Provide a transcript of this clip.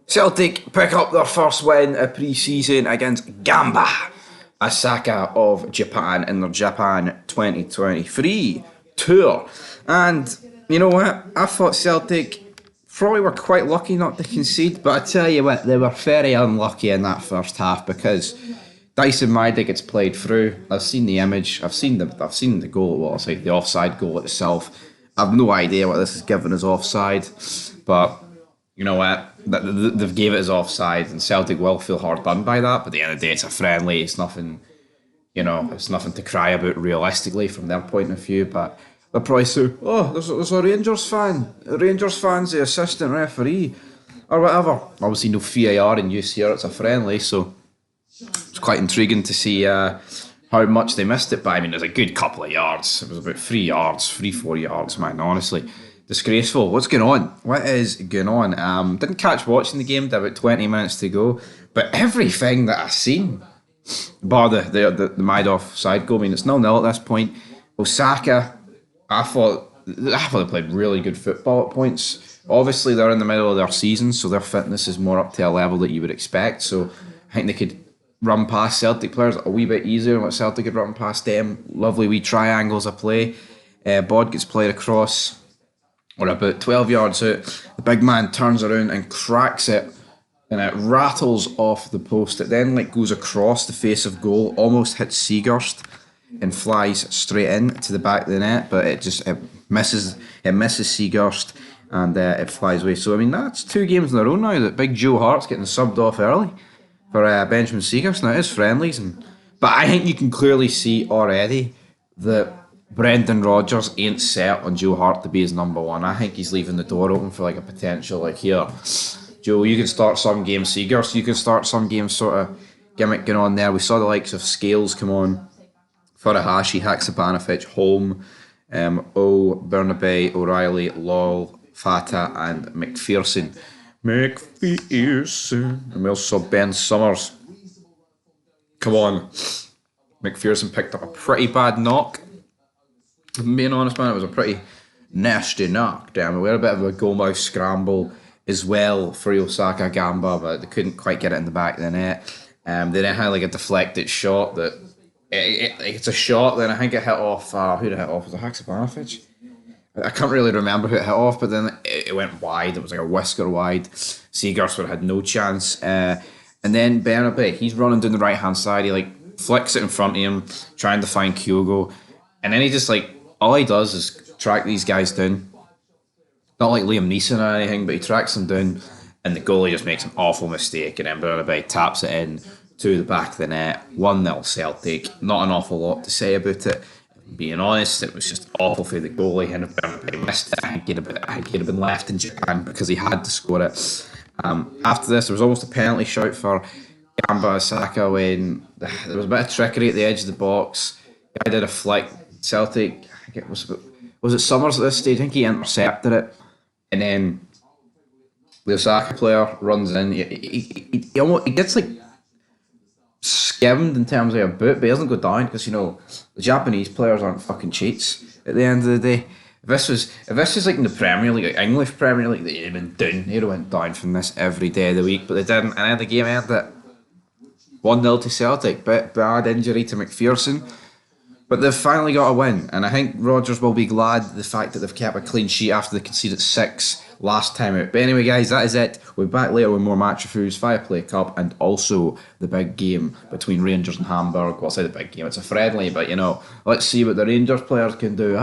Celtic pick up their first win of pre-season against Gamba Osaka of Japan in their Japan 2023 tour. And you know what? I thought Celtic probably were quite lucky not to concede, but I tell you what, they were very unlucky in that first half because Dyson Maida gets played through. I've seen the image. I've seen the goal. Well, it's like the offside goal itself. I've no idea what this is given as offside, but you know what? They've gave it as offside, and Celtic will feel hard done by that. But at the end of the day, it's a friendly. It's nothing, it's nothing to cry about realistically from their point of view. But they'll probably say, "Oh, there's a Rangers fan. A Rangers fan's the assistant referee, or whatever." Obviously, no VAR in use here. It's a friendly, so it's quite intriguing to see how much they missed it by. I mean, there's a good couple of yards. It was about 3 yards, 4 yards, man. Honestly, disgraceful. What's going on? What is going on? Didn't catch watching the game. There about 20 minutes to go, but everything that I've seen, bar the Madoff side goal. I mean, it's 0-0 at this point. Osaka, I thought they played really good football at points. Obviously, they're in the middle of their season, so their fitness is more up to a level that you would expect. So I think they could run past Celtic players a wee bit easier than what Celtic could run past them. Lovely wee triangles of play. Bod gets played across, or about 12 yards out. The big man turns around and cracks it, and it rattles off the post. It then goes across the face of goal, almost hits Seaghurst, and flies straight in to the back of the net. But it misses Seaghurst, and it flies away. So I mean, that's 2 games in a row now that big Joe Hart's getting subbed off early for Benjamin Seaghurst. Now it is friendlies, but I think you can clearly see already that Brendan Rodgers ain't set on Joe Hart to be his number one. I think he's leaving the door open for a potential here, Joe, you can start some games. Seaghurst, you can start some games. Sort of gimmick going on there. We saw the likes of Scales come on, Furuhashi, Haksabanovic, Holm, Bernabe, O'Reilly, Lawal, Fata, and McPherson. And we also saw Ben Summers. Come on. McPherson picked up a pretty bad knock. If I'm being honest, man, it was a pretty nasty knock. Damn, we had a bit of a goal mouth scramble as well for Osaka Gamba, but they couldn't quite get it in the back of the net. They then had a deflected shot that it's a shot. Then I think it hit off. Who did it hit off? Was it Haksabanovic? I can't really remember who it hit off, but then it went wide. It was like a whisker wide. Seaghurst would have had no chance. And then Bernabe, he's running down the right hand side. He flicks it in front of him, trying to find Kyogo, and then he just all he does is track these guys down. Not like Liam Neeson or anything, but he tracks them down, and the goalie just makes an awful mistake, and then Bernabe taps it in to the back of the net. 1-0 Celtic. Not an awful lot to say about it. Being honest, it was just awful for the goalie, and if Bernabe missed it, I think he'd have been left in Japan because he had to score it. After this, there was almost a penalty shout for Gamba Osaka when there was a bit of trickery at the edge of the box. Guy did a flick. Celtic, I think it was it Summers at this stage? I think he intercepted it, and then the Osaka player runs in. He gets skimmed in terms of a boot, but he doesn't go down because the Japanese players aren't fucking cheats. At the end of the day, if this was in the Premier League, English Premier League, they'd have been down. They'd have went down from this every day of the week, but they didn't. And then the game ended 1-0 to Celtic. Bad injury to McPherson. But they've finally got a win, and I think Rodgers will be glad the fact that they've kept a clean sheet after they conceded 6 last time out. But anyway, guys, that is it. We'll be back later with more match reviews, Fireplay Cup, and also the big game between Rangers and Hamburg. Well, I'll say the big game, it's a friendly, but let's see what the Rangers players can do.